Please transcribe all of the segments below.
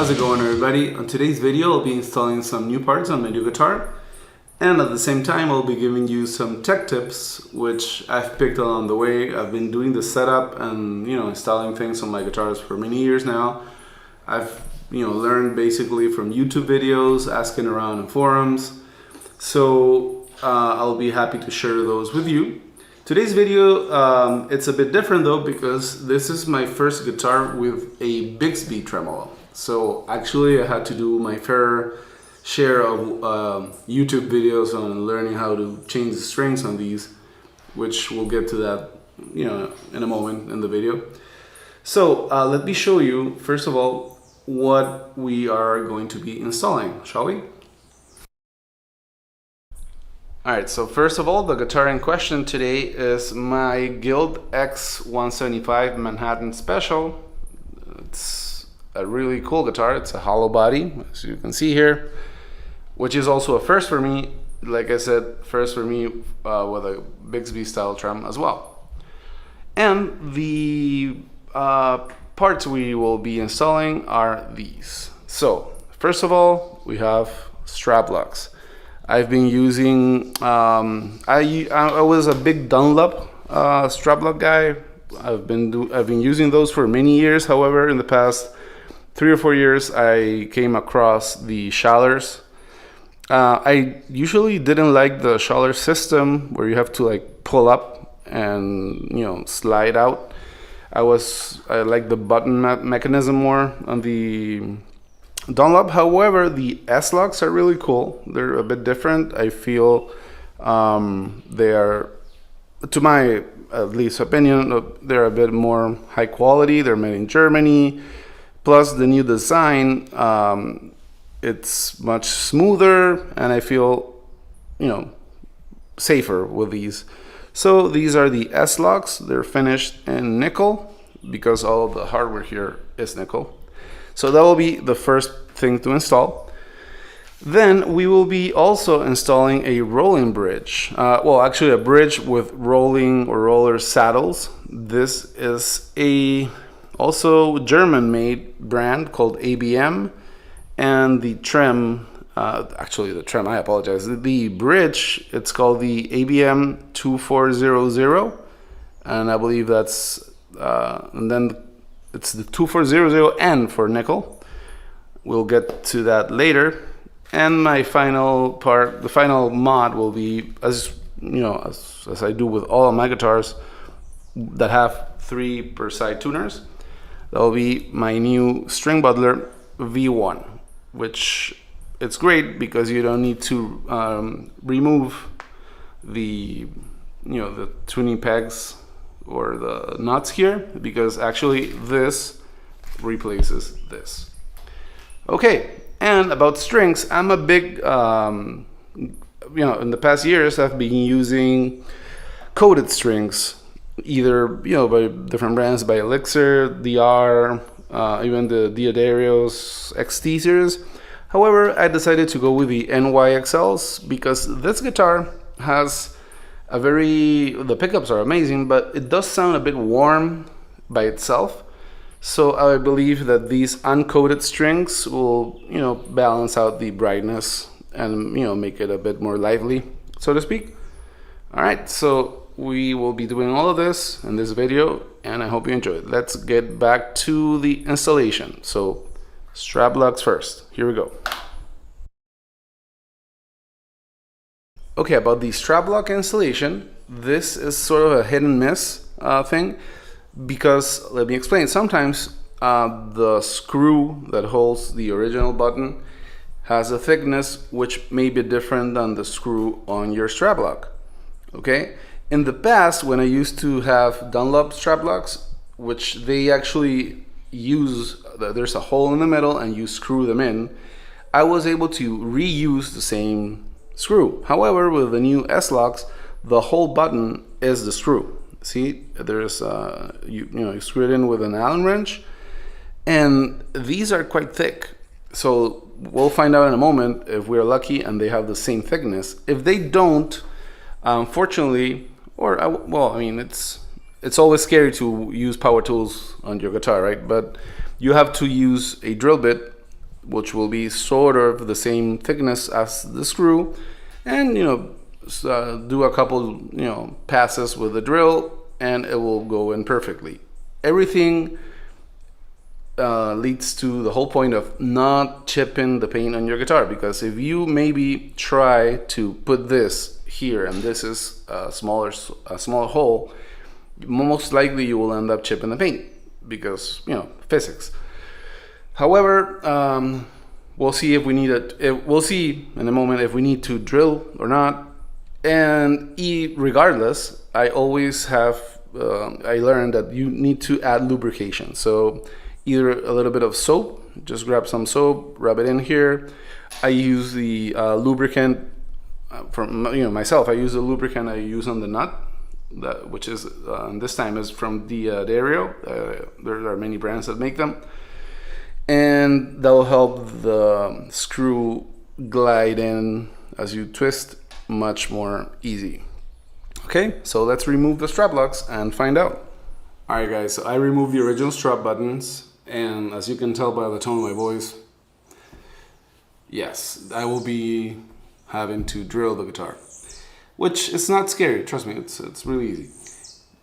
How's it going, everybody? On today's video I'll be installing some new parts on my new guitar, and at the same time I'll be giving you some tech tips which I've picked along the way. I've been doing the setup and installing things on my guitars for many years now. I've learned basically from YouTube videos, asking around in forums, so I'll be happy to share those with you. Today's video, it's a bit different though, because this is my first guitar with a Bigsby tremolo. So actually I had to do my fair share of YouTube videos on learning how to change the strings on these, which we'll get to that in a moment in the video. So let me show you first of all what we are going to be installing, shall we? Alright, so first of all, the guitar in question today is my Guild X175 Manhattan Special. It's a really cool guitar. It's a hollow body, as you can see here, which is also a first for me. Like I said, first for me with a Bigsby style trem as well. And the parts we will be installing are these. So first of all, we have straplocks. I've been using, I was a big Dunlop straplock guy. I've been using those for many years. However, in the past 3 or 4 years, I came across the Schallers. I usually didn't like the Schaller system where you have to like pull up and slide out. I like the button mechanism more on the Dunlop. However, the S-Locks are really cool. They're a bit different. I feel they are, to my at least opinion, they're a bit more high quality. They're made in Germany. Plus the new design, it's much smoother, and I feel safer with these. So these are the S-Locks. They're finished in nickel because all of the hardware here is nickel. So that will be the first thing to install. Then we will be also installing a rolling bridge. Well, actually a bridge with rolling or roller saddles. This is a also German-made brand called ABM, and the trem, I apologize. The bridge, it's called the ABM 2400, and I believe that's, and then it's the 2400N for nickel. We'll get to that later. And my final part, the final mod will be, as I do with all of my guitars that have 3 per side tuners. That will be my new String Butler V1, which it's great because you don't need to remove the the tuning pegs or the nuts here, because actually this replaces this. Okay, and about strings, I'm a big in the past years I've been using coated strings, either by different brands, by Elixir, DR, even the Diodarios XT series. However, I decided to go with the NYXLs because this guitar has the pickups are amazing, but it does sound a bit warm by itself. So I believe that these uncoated strings will balance out the brightness and make it a bit more lively, so to speak. All right, so we will be doing all of this in this video, and I hope you enjoy it. Let's get back to the installation. So straplocks first. Here we go. Okay, about the straplock installation, this is sort of a hit and miss thing, because let me explain. Sometimes the screw that holds the original button has a thickness which may be different than the screw on your straplock. Okay, in the past, when I used to have Dunlop straplocks, which they actually use, there's a hole in the middle and you screw them in, I was able to reuse the same screw. However, with the new S-Locks, the whole button is the screw. See, there's you screw it in with an Allen wrench, and these are quite thick. So we'll find out in a moment if we're lucky and they have the same thickness. If they don't, unfortunately, it's always scary to use power tools on your guitar, right? But you have to use a drill bit which will be sort of the same thickness as the screw, and do a couple passes with the drill, and it will go in perfectly. Everything leads to the whole point of not chipping the paint on your guitar, because if you maybe try to put this here and this is a smaller hole, most likely you will end up chipping the paint because physics. However, we'll see if we need it. We'll see in a moment if we need to drill or not. And regardless, I always have I learned that you need to add lubrication. So either a little bit of soap, just grab some soap, rub it in here. I use the lubricant from myself. I use the lubricant I use on the nut, which is this time is from the Dario. There are many brands that make them, and that will help the screw glide in as you twist much more easy. Okay, so let's remove the strap locks and find out. Alright guys, so I removed the original strap buttons, and as you can tell by the tone of my voice, yes, I will be having to drill the guitar, which is not scary, trust me, it's really easy.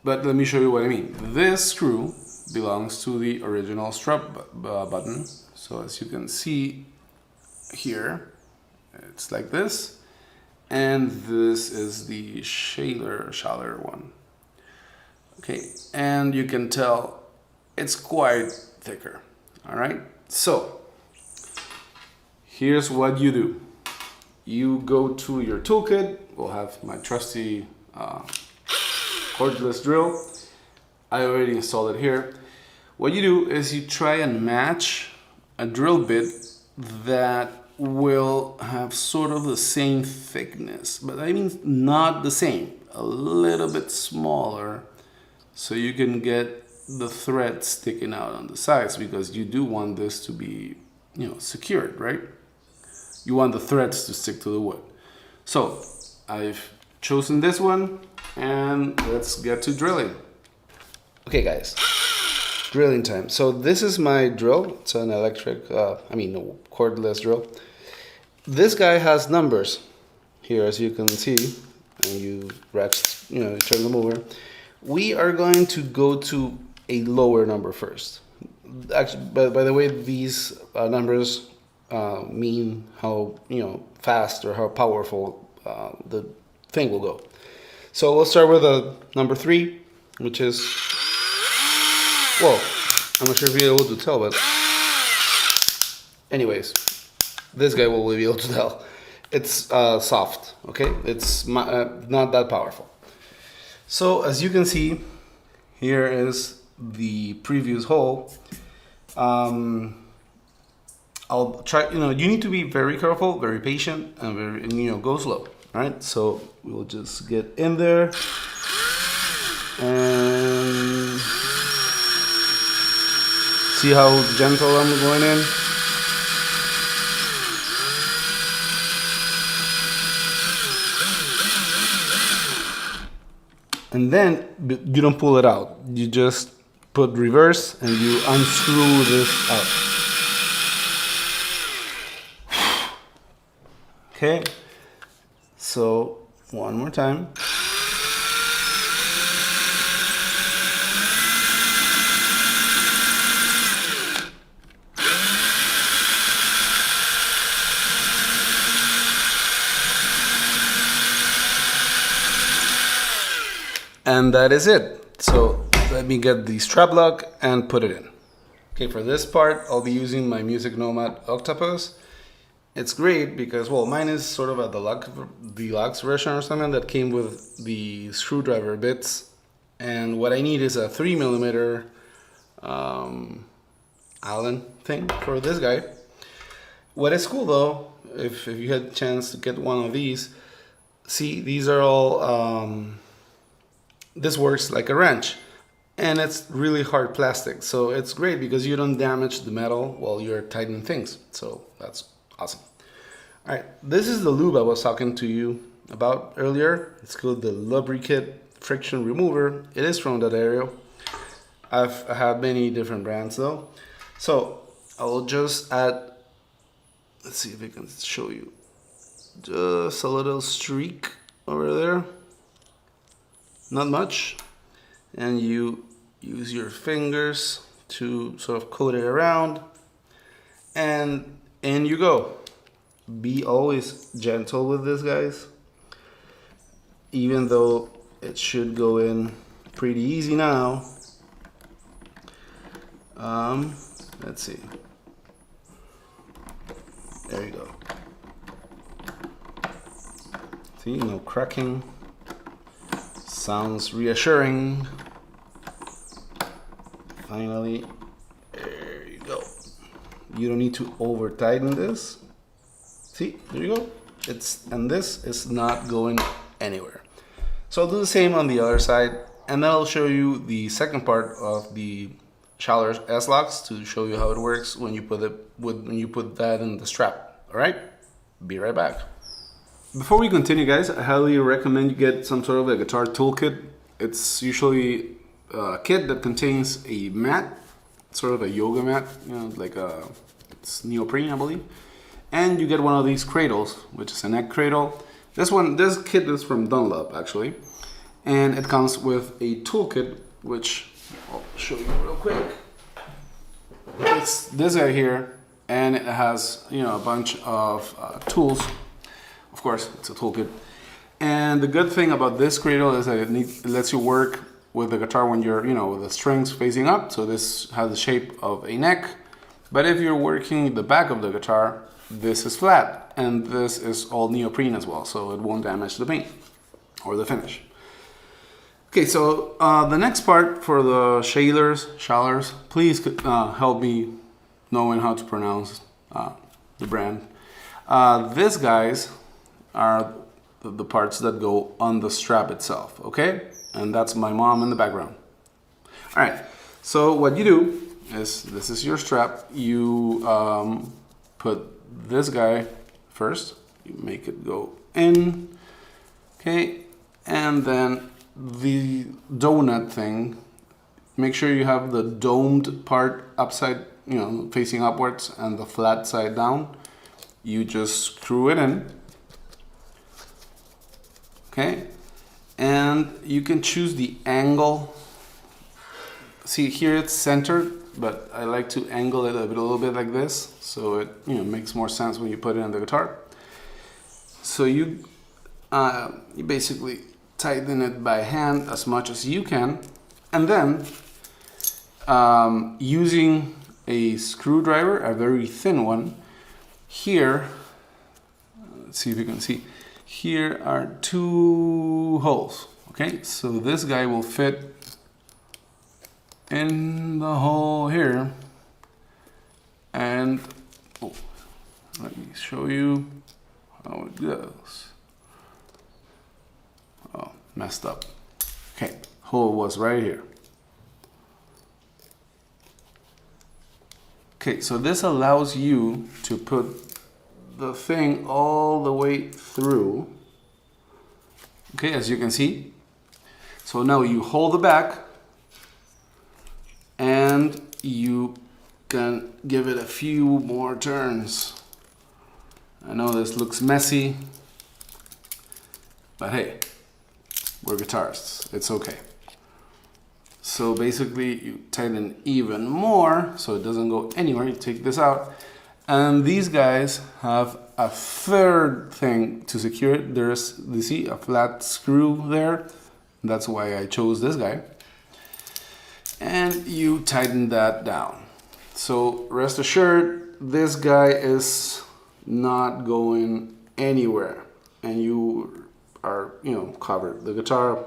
But let me show you what I mean. This screw belongs to the original strap button, so as you can see here, it's like this. And this is the Schaller one. Okay, and you can tell it's quite thicker. All right, so here's what you do. You go to your toolkit. We'll have my trusty cordless drill. I already installed it here. What you do is you try and match a drill bit that will have sort of the same thickness, but I mean not the same, a little bit smaller, so you can get the thread sticking out on the sides, because you do want this to be secured, right? You want the threads to stick to the wood. So I've chosen this one, and let's get to drilling. Okay guys, drilling time. So this is my drill. It's an electric, cordless drill. This guy has numbers here, as you can see, and you turn them over. We are going to go to a lower number first. Actually, by the way, these numbers mean how fast or how powerful the thing will go. So we'll start with a number 3, which is, whoa, I'm not sure if you're able to tell, but anyways, this guy will be able to tell. It's soft, okay? It's not that powerful. So as you can see, here is the previous hole. I'll try, you need to be very careful, very patient, and go slow, all right? So we'll just get in there and see how gentle I'm going in. And then you don't pull it out. You just put reverse and you unscrew this out. Okay, so one more time. And that is it. So let me get the strap lock and put it in. Okay, for this part, I'll be using my Music Nomad Octopus. It's great because, well, mine is sort of a deluxe version or something that came with the screwdriver bits. And what I need is a 3mm Allen thing for this guy. What is cool though, if you had a chance to get one of these, see, these are all, this works like a wrench, and it's really hard plastic, so it's great because you don't damage the metal while you're tightening things. So that's awesome. All right, this is the lube I was talking to you about earlier. It's called the Lubricate Friction Remover. It is from that area. I've had many different brands though. So I'll just add let's see if I can show you. Just a little streak over there. Not much. And you use your fingers to sort of coat it around. And in you go. Be always gentle with this, guys. Even though it should go in pretty easy now. Let's see. There you go. See, no cracking. Sounds reassuring. Finally, there you go. You don't need to over tighten this. See, there you go. And this is not going anywhere. So I'll do the same on the other side, and then I'll show you the second part of the Schaller S-Locks to show you how it works when you put that in the strap. All right, be right back. Before we continue, guys, I highly recommend you get some sort of a guitar toolkit. It's usually a kit that contains a mat, sort of a yoga mat, you know, like it's neoprene, I believe. And you get one of these cradles, which is a neck cradle. This kit is from Dunlop, actually, and it comes with a toolkit, which I'll show you real quick. It's this guy here, and it has, you know, a bunch of tools. Of course, it's a toolkit. And the good thing about this cradle is that it lets you work with the guitar when you're, you know, with the strings facing up. So this has the shape of a neck. But if you're working the back of the guitar, this is flat, and this is all neoprene as well, so it won't damage the paint or the finish. Okay, so the next part for the Schallers, please help me knowing how to pronounce the brand. These guys are the parts that go on the strap itself, okay? And that's my mom in the background. All right, so what you do is, this is your strap. You put this guy first, you make it go in, okay, and then the donut thing, make sure you have the domed part upside, you know, facing upwards, and the flat side down. You just screw it in, okay, and you can choose the angle. See, here it's centered, but I like to angle it a little bit like this, so it, you know, makes more sense when you put it on the guitar. So you basically tighten it by hand as much as you can, and then using a screwdriver, a very thin one, here, let's see if you can see, here are two holes, okay? So this guy will fit in the hole here, and let me show you how it goes. Oh, messed up. Okay, hole was right here. Okay, so this allows you to put the thing all the way through. Okay, as you can see. So now you hold the back, and you can give it a few more turns. I know this looks messy, but hey, we're guitarists, it's okay. So basically you tighten even more so it doesn't go anywhere. You take this out, and these guys have a third thing to secure it. There's, you see, a flat screw there. That's why I chose this guy. And you tighten that down. So rest assured, this guy is not going anywhere, and you are, you know, covered. The guitar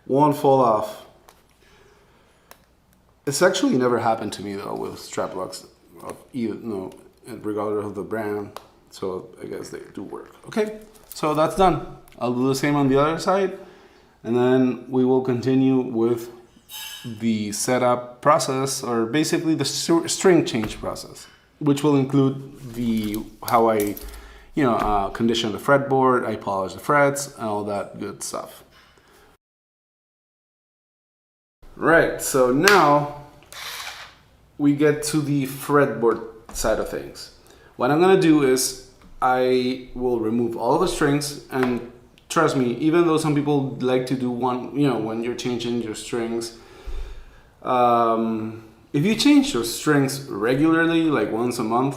won't fall off. It's actually never happened to me though with straplocks of either, no, regardless of the brand. So I guess they do work. Okay, so that's done. I'll do the same on the other side, and then we will continue with the setup process, or basically the string change process, which will include the how I, you know, condition the fretboard, I polish the frets, and all that good stuff. Right, so now we get to the fretboard side of things. What I'm gonna do is I will remove all of the strings, and trust me, even though some people like to do one, you know, when you're changing your strings, if you change your strings regularly, like once a month,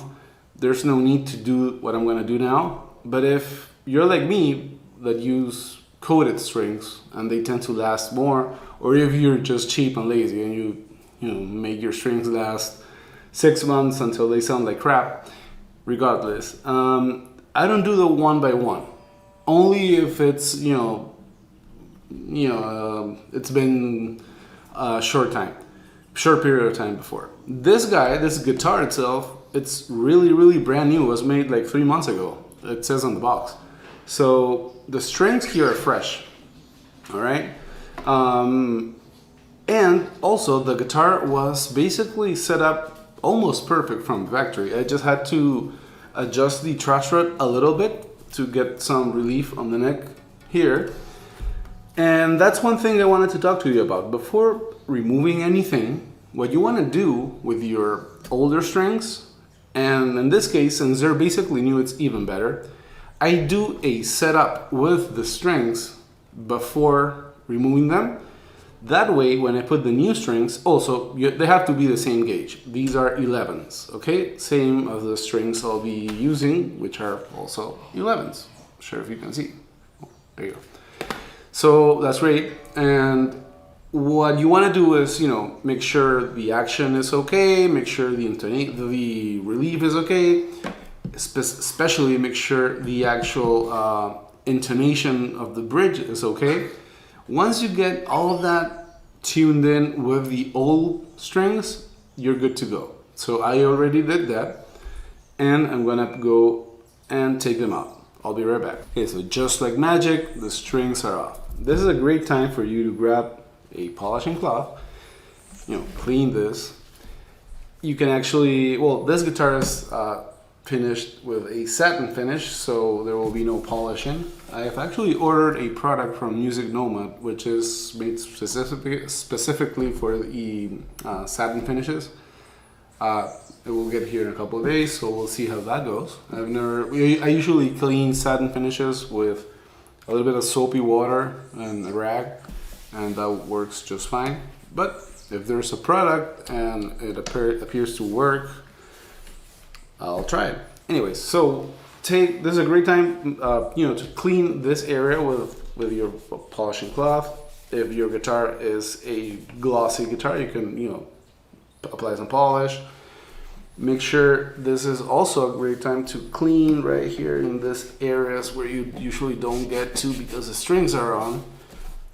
there's no need to do what I'm gonna do now. But if you're like me that use coated strings and they tend to last more, or if you're just cheap and lazy and you know make your strings last 6 months until they sound like crap, regardless, I don't do the one by one. Only if it's it's been a short period of time before. This guitar itself, it's really brand new. It was made like 3 months ago. It says on the box. So the strings here are fresh. All right. And also the guitar was basically set up almost perfect from factory. I just had to adjust the truss rod a little bit to get some relief on the neck here. And that's one thing I wanted to talk to you about. Before removing anything, what you want to do with your older strings, and in this case, since they're basically new, it's even better. I do a setup with the strings before removing them. That way, when I put the new strings, also, they have to be the same gauge. These are 11s, okay? Same as the strings I'll be using, which are also 11s. Not sure if you can see. Oh, there you go. So that's great. And what you want to do is, make sure the action is okay, make sure the relief is okay, especially make sure the actual intonation of the bridge is okay. Once you get all of that tuned in with the old strings, you're good to go. So I already did that, and I'm gonna go and take them out. I'll be right back. Okay, so just like magic, the strings are off. This is a great time for you to grab a polishing cloth, clean this. You can actually, this guitar is finished with a satin finish, so there will be no polishing. I have actually ordered a product from Music Nomad, which is made specifically for the satin finishes. It will get here in a couple of days, so we'll see how that goes. I usually clean satin finishes with a little bit of soapy water and a rag, and that works just fine. But if there's a product and it appears to work, I'll try it. Anyways, so this is a great time, to clean this area with your polishing cloth. If your guitar is a glossy guitar, you can, apply some polish. Make sure this is also a great time to clean right here in this areas where you usually don't get to because the strings are on,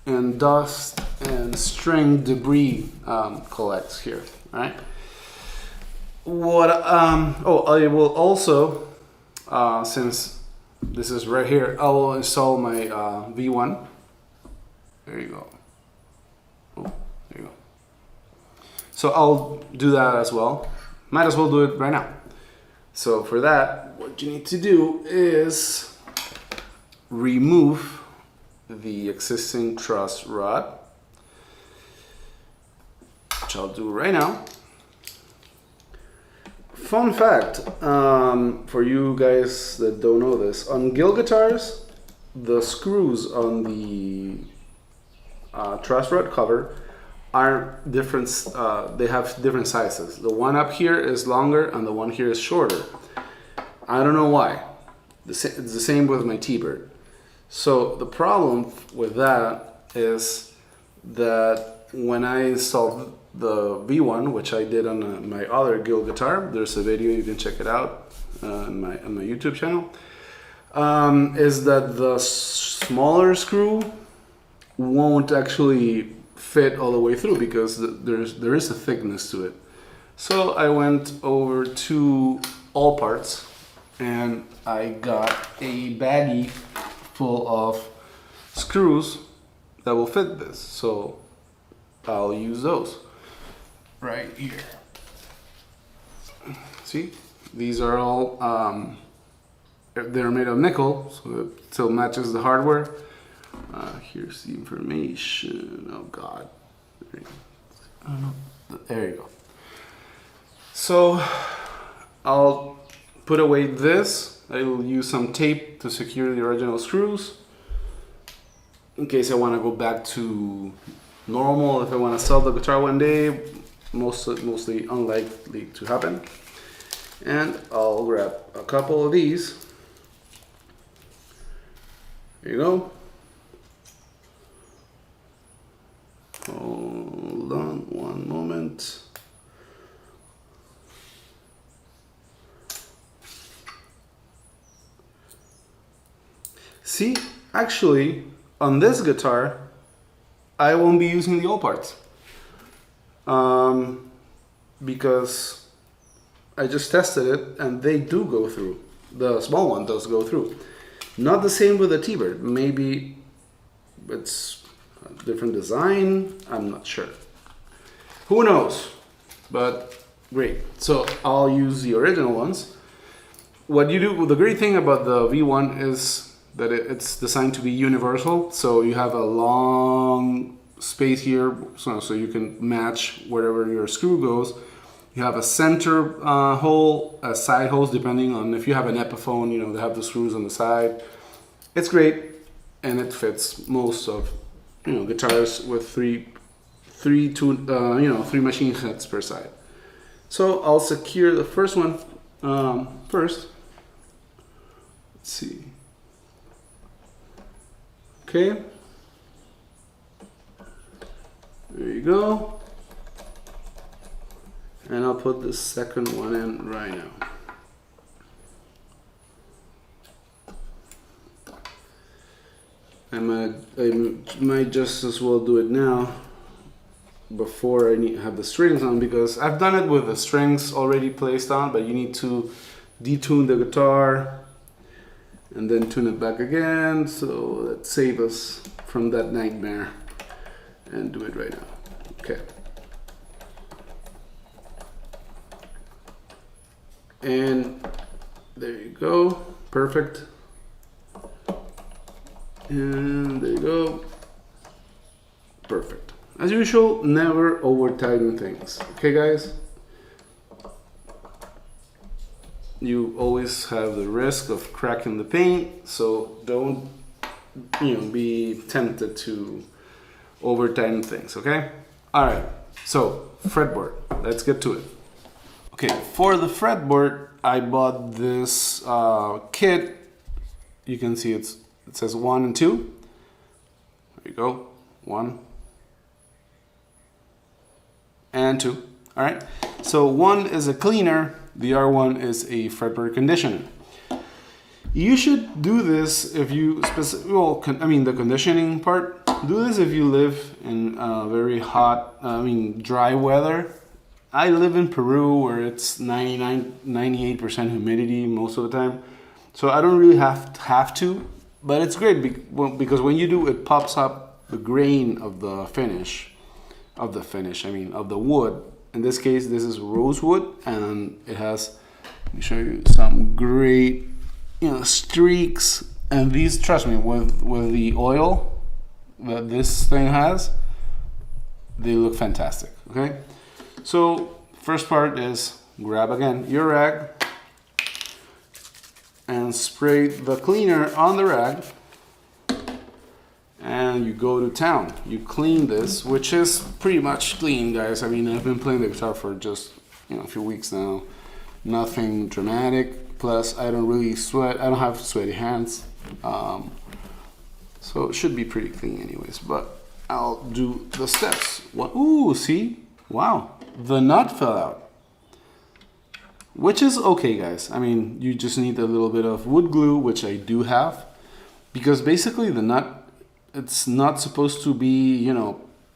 and dust and string debris collects here, right? I will also, since this is right here, I will install my V1. There you go. Oh, there you go. So I'll do that as well. Might as well do it right now. So for that, what you need to do is remove the existing truss rod, which I'll do right now. Fun fact, for you guys that don't know this, on Gill guitars, the screws on the truss rod cover are different. They have different sizes. The one up here is longer and the one here is shorter. I don't know why. It's the same with my T-Bird. So the problem with that is that when I installed the V1, which I did on my other Gill guitar, there's a video, you can check it out on my YouTube channel, is that the smaller screw won't actually fit all the way through because there is a thickness to it. So I went over to All Parts and I got a baggie full of screws that will fit this. So I'll use those right here. See, these are all they're made of nickel, so it still matches the hardware. Here's the information. Oh God, there you go. So I'll put away this. I will use some tape to secure the original screws in case I want to go back to normal. If I want to sell the guitar one day, mostly unlikely to happen. And I'll grab a couple of these. There you go. Hold on one moment. See, actually, on this guitar, I won't be using the old parts. Because I just tested it and they do go through. The small one does go through. Not the same with the T-Bird. Maybe it's a different design. I'm not sure. Who knows? But great. So I'll use the original ones. What you do, the great thing about the V1 is that it's designed to be universal. So you have a long space here, so you can match wherever your screw goes. You have a center hole, a side holes, depending on if you have an Epiphone, you know, they have the screws on the side. It's great, and it fits most of, you know, guitars with three machine heads per side. So I'll secure the first one first. Let's see. Okay. There you go. And I'll put the second one in right now. I might just as well do it now before I have the strings on, because I've done it with the strings already placed on, but you need to detune the guitar and then tune it back again. So let's save us from that nightmare and do it right now. Okay. And there you go, perfect. And there you go, perfect. As usual, never over tighten things, okay guys? You always have the risk of cracking the paint, so don't, you know, be tempted to over tighten things, okay? All right, so fretboard, let's get to it. Okay, for the fretboard, I bought this kit. You can see it says 1 and 2. There you go, 1 and 2. All right, so 1 is a cleaner, the other one is a fretboard conditioner. You should do this if you the conditioning part. Do this if you live in very hot, dry weather. I live in Peru where it's 98% humidity most of the time. So I don't really have to, but it's great because when you do, it pops up the grain of the of the wood. In this case, this is rosewood, and it has, let me show you some great, streaks. And these, trust me, with the oil that this thing has, they look fantastic, okay? So first part is grab again your rag and spray the cleaner on the rag, and you go to town. You clean this, which is pretty much clean, guys. I mean, I've been playing the guitar for just a few weeks now. Nothing dramatic. Plus, I don't really sweat. I don't have sweaty hands, so it should be pretty clean, anyways. But I'll do the steps. What? Ooh, see? Wow. The nut fell out, which is okay, guys. I mean, you just need a little bit of wood glue, which I do have, because basically the nut, it's not supposed to be,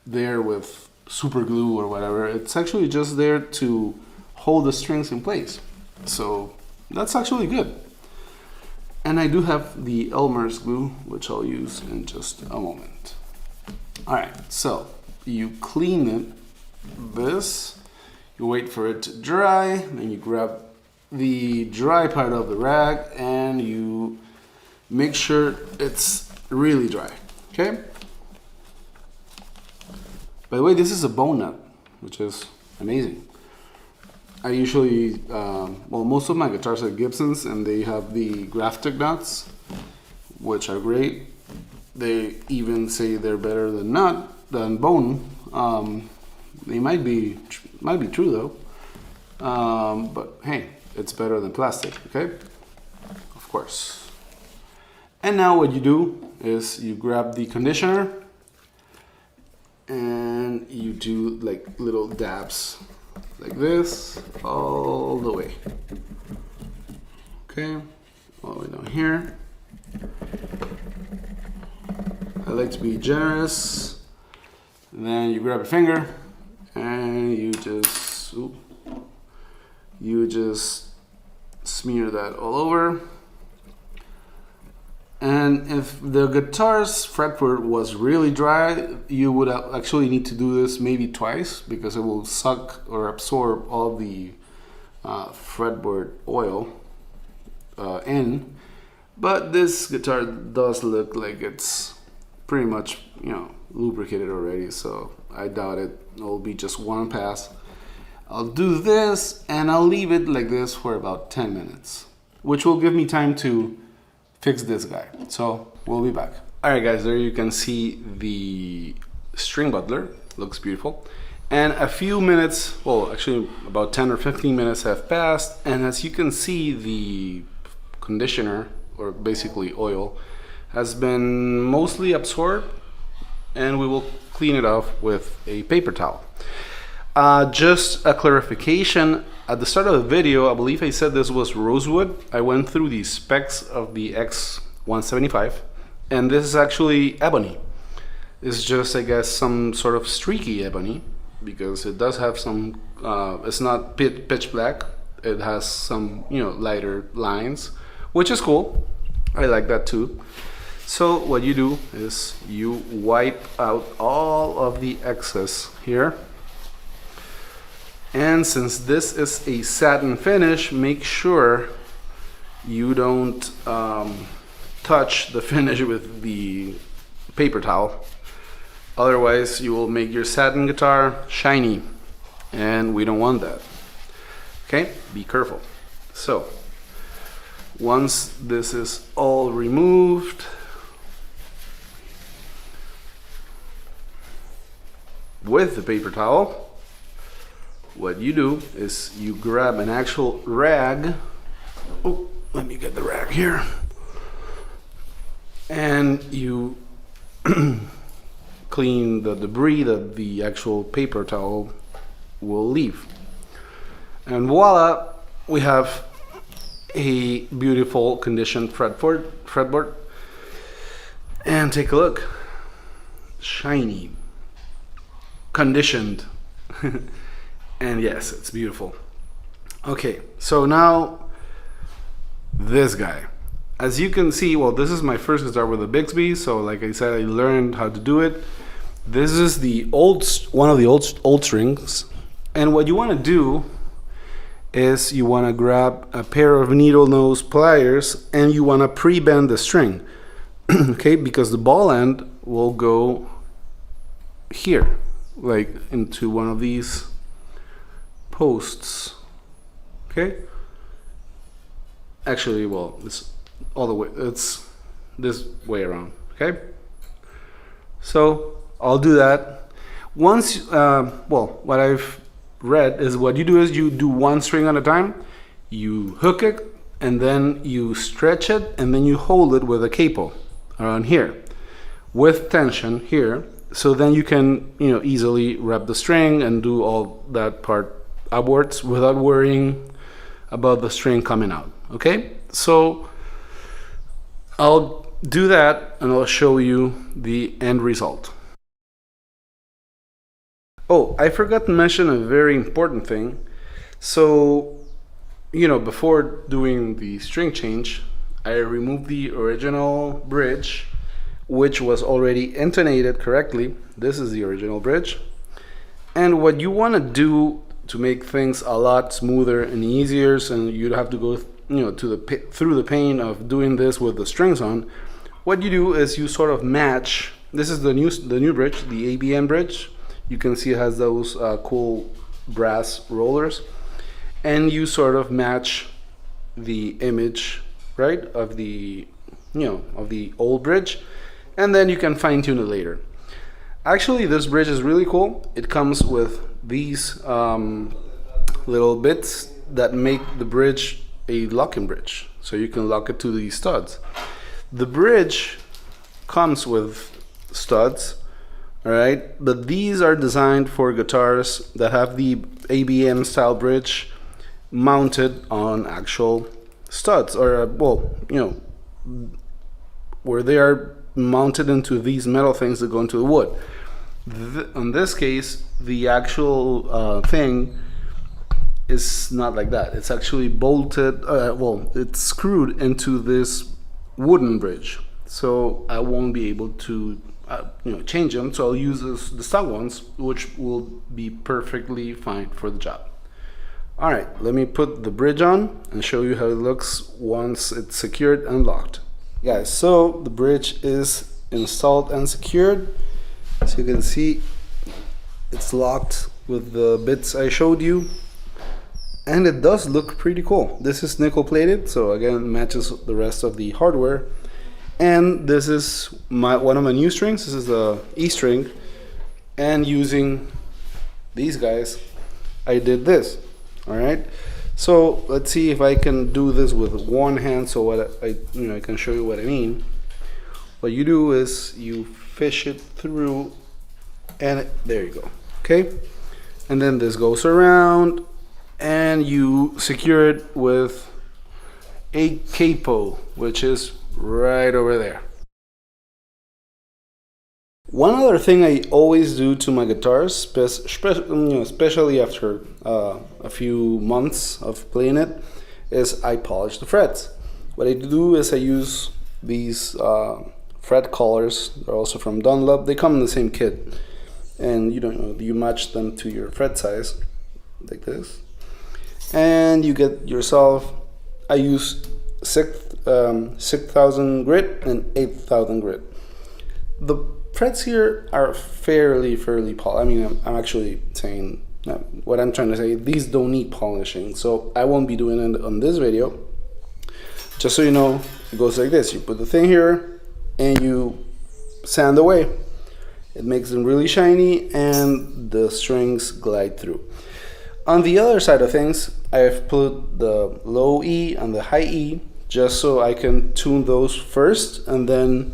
there with super glue or whatever. It's actually just there to hold the strings in place. So that's actually good. And I do have the Elmer's glue, which I'll use in just a moment. All right, so you clean it. This, you wait for it to dry, then you grab the dry part of the rag and you make sure it's really dry, okay? By the way, this is a bone nut, which is amazing. I usually, well, most of my guitars are Gibsons, and they have the grafted nuts, which are great. They even say they're better than bone. They might be true though. But hey, it's better than plastic, okay? Of course. And now what you do is you grab the conditioner and you do like little dabs like this all the way. Okay, all the way down here. I like to be generous. And then you grab a finger and you just smear that all over. And if the guitar's fretboard was really dry, you would actually need to do this maybe twice, because it will suck or absorb all the fretboard oil in. But this guitar does look like it's pretty much, lubricated already, so I doubt it'll be just one pass. I'll do this and I'll leave it like this for about 10 minutes, which will give me time to fix this guy. So we'll be back. All right, guys, there you can see the String Butler. Looks beautiful. And a few minutes, well, actually about 10 or 15 minutes have passed, and as you can see, the conditioner, or basically oil, has been mostly absorbed, and we will clean it off with a paper towel. Just a clarification, at the start of the video, I believe I said this was rosewood. I went through the specs of the X175, and this is actually ebony. It's just, I guess, some sort of streaky ebony, because it does have some, it's not pitch black. It has some, lighter lines, which is cool. I like that too. So what you do is you wipe out all of the excess here. And since this is a satin finish, make sure you don't touch the finish with the paper towel. Otherwise, you will make your satin guitar shiny, and we don't want that. Okay, be careful. So once this is all removed, with the paper towel, what you do is you grab an actual rag. Oh, let me get the rag here. And you clean the debris that the actual paper towel will leave. And voila, we have a beautiful conditioned fretboard. And take a look. Shiny. Conditioned. And yes, it's beautiful. Okay, so now this guy. As you can see, well, this is my first guitar with a Bigsby, so like I said, I learned how to do it. This is the one of the old strings, and what you want to do is you want to grab a pair of needle nose pliers and you want to pre-bend the string. Okay, because the ball end will go here, like into one of these posts. Okay, actually, well, it's all the way, it's this way around. Okay, so I'll do that once. Well, what I've read is what you do is you do one string at a time, you hook it, and then you stretch it, and then you hold it with a capo around here with tension here, so then you can easily wrap the string and do all that part upwards without worrying about the string coming out. Okay, so I'll do that and I'll show you the end result. Oh, I forgot to mention a very important thing. So, before doing the string change, I removed the original bridge, which was already intonated correctly. This is the original bridge. And what you want to do to make things a lot smoother and easier, and you'd have to go through the pain of doing this with the strings on, what you do is you sort of match. This is the new bridge, the ABM bridge. You can see it has those cool brass rollers, and you sort of match the image, right, of the, of the old bridge, and then you can fine tune it later. Actually, this bridge is really cool. It comes with these little bits that make the bridge a locking bridge, so you can lock it to these studs. The bridge comes with studs, all right, but these are designed for guitars that have the ABM style bridge mounted on actual studs, or where they are mounted into these metal things that go into the wood. In this case, the actual thing is not like that. It's actually bolted, it's screwed into this wooden bridge, so I won't be able to change them, so I'll use the stock ones, which will be perfectly fine for the job. Alright, let me put the bridge on and show you how it looks once it's secured and locked. Guys, so the bridge is installed and secured. So you can see it's locked with the bits I showed you, and it does look pretty cool. This is nickel plated, so again it matches the rest of the hardware. And this is one of my new strings. This is the E string, and using these guys I did this. All right, so let's see if I can do this with one hand, so what I can show you what I mean. What you do is you fish it through, and there you go. Okay, and then this goes around and you secure it with a capo, which is right over there. One other thing I always do to my guitars, especially after a few months of playing it, is I polish the frets. What I do is I use these fret collars. They're also from Dunlop. They come in the same kit, and you match them to your fret size like this, and you get yourself. I use 6,000 grit and 8,000 grit. The frets here are fairly polished. I mean, I'm actually saying what I'm trying to say. These don't need polishing, so I won't be doing it on this video. Just so you know, it goes like this. You put the thing here and you sand away. It makes them really shiny and the strings glide through. On the other side of things, I've put the low E and the high E just so I can tune those first, and then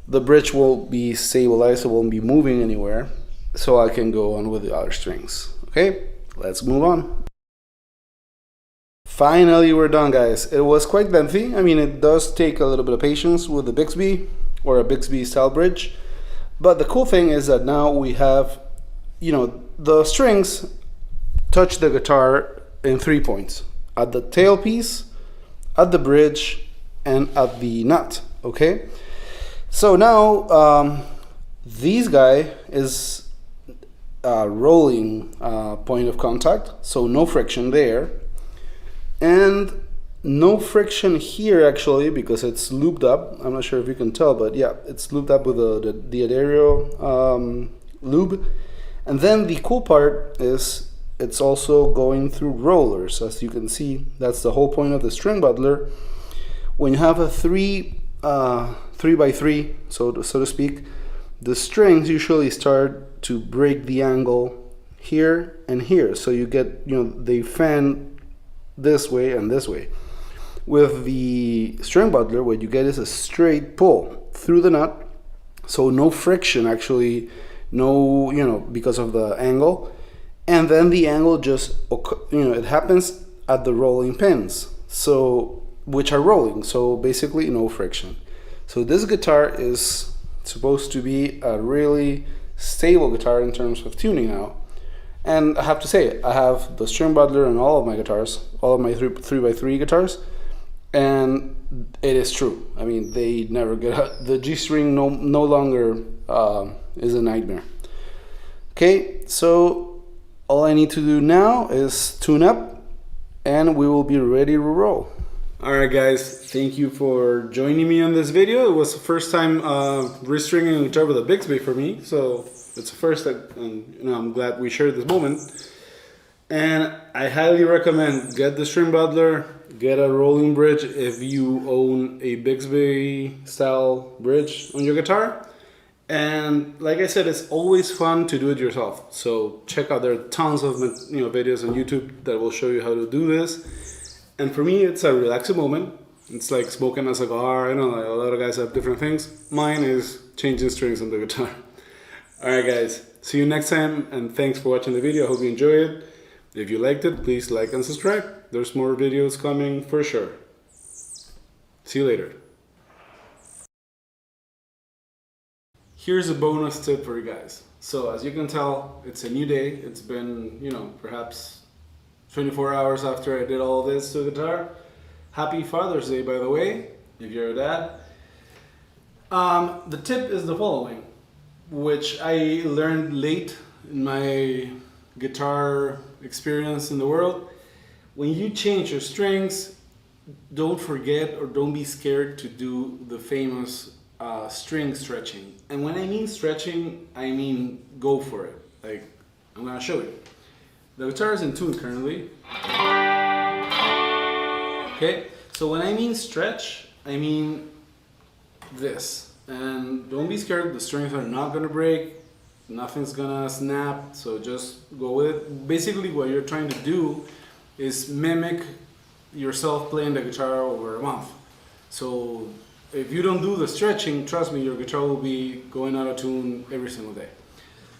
the bridge will be stabilized, it won't be moving anywhere, so I can go on with the other strings. Okay, let's move on. Finally, we're done, guys. It was quite lengthy. I mean, it does take a little bit of patience with the Bigsby or a Bigsby style bridge, but the cool thing is that now we have, the strings touch the guitar in 3 points: at the tailpiece, at the bridge, and at the nut. Okay, so now this guy is a rolling point of contact, so no friction there, and no friction here actually, because it's looped up. I'm not sure if you can tell, but yeah, it's looped up with the Adagio lube. And then the cool part is it's also going through rollers. As you can see, that's the whole point of the String Butler. When you have a 3 by 3, so to speak, the strings usually start to break the angle here and here, so you get, they fan this way and this way. With the String Butler, what you get is a straight pull through the nut, so no friction actually, because of the angle. And then the angle just, it happens at the rolling pins, which are rolling, so basically no friction. So this guitar is supposed to be a really stable guitar in terms of tuning now. And I have to say, I have the String Butler on all of my guitars, all of my 3x3 guitars, and it is true. I mean, they never get out. The G string no longer is a nightmare. Okay, so all I need to do now is tune up and we will be ready to roll. Alright guys, thank you for joining me on this video. It was the first time restringing a guitar with a Bigsby for me, so it's the first, and I'm glad we shared this moment. And I highly recommend get the String Butler, get a rolling bridge if you own a Bigsby style bridge on your guitar. And like I said, it's always fun to do it yourself. So check out, there are tons of videos on YouTube that will show you how to do this. And for me, it's a relaxing moment. It's like smoking a cigar. I know like a lot of guys have different things. Mine is changing strings on the guitar. All right, guys. See you next time, and thanks for watching the video. I hope you enjoyed it. If you liked it, please like and subscribe. There's more videos coming for sure. See you later. Here's a bonus tip for you guys. So as you can tell, it's a new day. It's been, perhaps 24 hours after I did all this to the guitar. Happy Father's Day, by the way, if you're a dad. The tip is the following, which I learned late in my guitar experience in the world. When you change your strings, don't forget or don't be scared to do the famous string stretching. And when I mean stretching, I mean go for it. Like, I'm gonna show you. The guitar is in tune currently. Okay, so when I mean stretch, I mean this. And don't be scared, the strings are not gonna break, nothing's gonna snap, so just go with it. Basically what you're trying to do is mimic yourself playing the guitar over a month. So if you don't do the stretching, trust me, your guitar will be going out of tune every single day.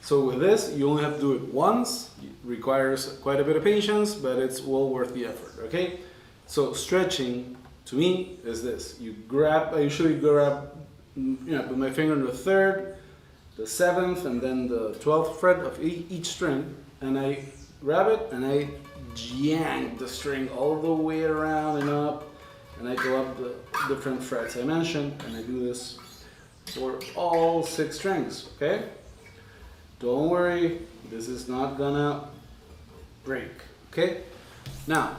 So with this, you only have to do it once. It requires quite a bit of patience, but it's well worth the effort, okay? So stretching, to me, is this. I usually grab, put my finger on the 3rd, the 7th, and then the 12th fret of each string, and I grab it and I yank the string all the way around and up, and I go up the different frets I mentioned, and I do this for all 6 strings, okay? Don't worry, this is not gonna break, okay? Now,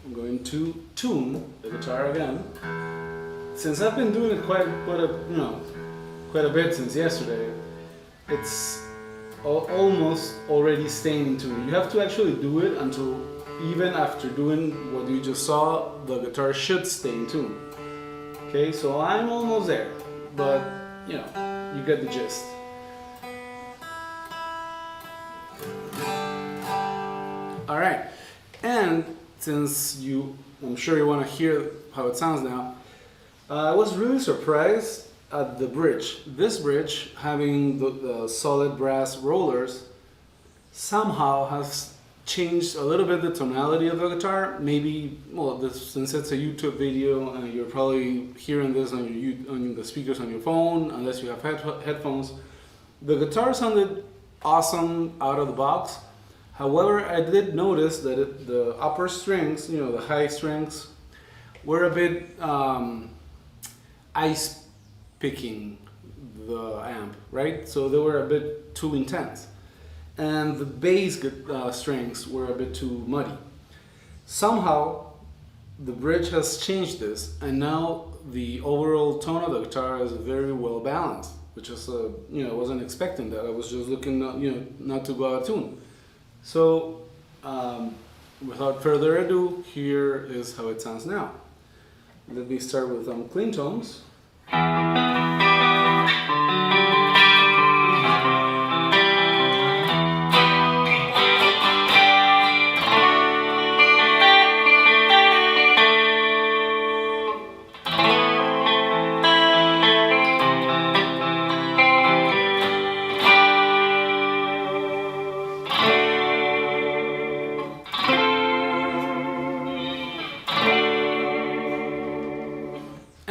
I'm going to tune the guitar again. Since I've been doing it quite a bit since yesterday, it's almost already staying in tune. You have to actually do it until, even after doing what you just saw, the guitar should stay in tune. Okay, so I'm almost there, but you get the gist. All right, and since I'm sure you want to hear how it sounds now, I was really surprised at the bridge. This bridge, having the solid brass rollers, somehow has changed a little bit the tonality of the guitar. Maybe, since it's a YouTube video and you're probably hearing this on the speakers on your phone, unless you have headphones, the guitar sounded awesome out of the box. However, I did notice that the upper strings, the high strings, were a bit ice picking the amp, right? So they were a bit too intense. And the bass strings were a bit too muddy. Somehow, the bridge has changed this, and now the overall tone of the guitar is very well balanced, which is, I wasn't expecting that. I was just looking, not to go out of tune. So, without further ado, here is how it sounds now. Let me start with clean tones.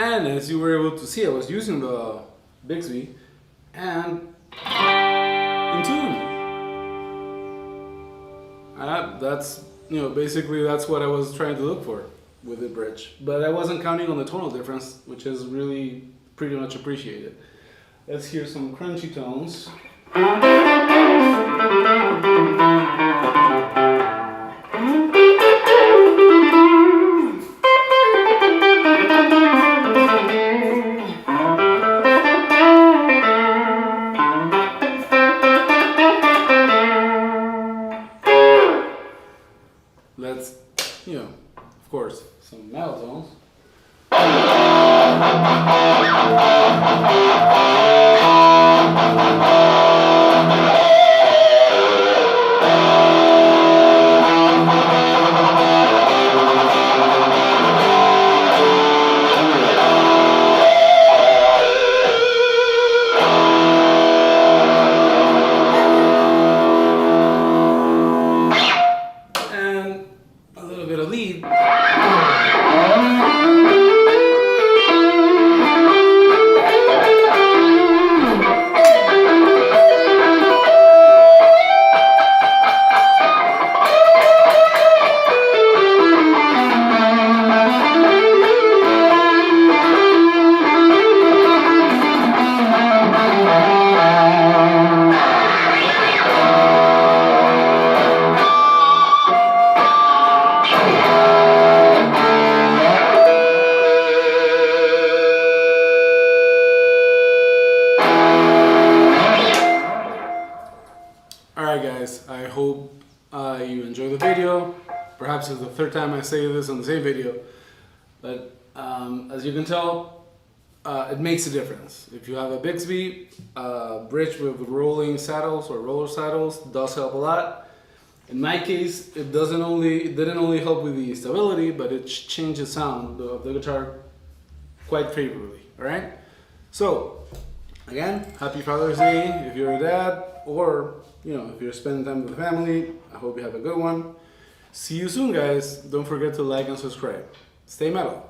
And as you were able to see, I was using the Bigsby and in tune. That's, basically that's what I was trying to look for with the bridge. But I wasn't counting on the tonal difference, which is really pretty much appreciated. Let's hear some crunchy tones. perhaps it's the third time I say this on the same video, but as you can tell, it makes a difference. If you have a Bigsby bridge with rolling saddles or roller saddles, it does help a lot. In my case, it didn't only help with the stability, but it changed the sound of the guitar quite favorably. All right. So again, happy Father's Day if you're a dad, or if you're spending time with the family. I hope you have a good one. See you soon, guys. Don't forget to like and subscribe. Stay metal.